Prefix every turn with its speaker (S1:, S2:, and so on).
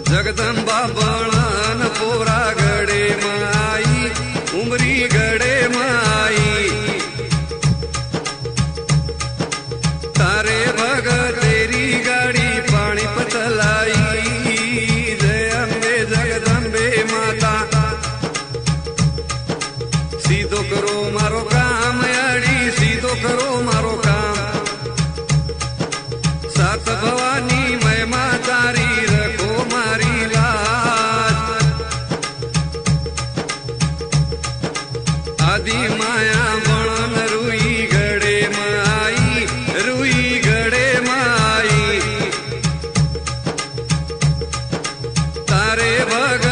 S1: जगदंबा बणन पोरा गड़े माई उमरी गड़े माई तारे भगत तेरी गाड़ी पानी पतलाई जय अम्बे जगदंबे माता सीधो करो मारो काम अड़ी सीधो करो मारो काम सात भवानी महिमा तारी रखो मारी लाज आदि माया बणन रुई गड़े माई रुई गड़े माई तारे भग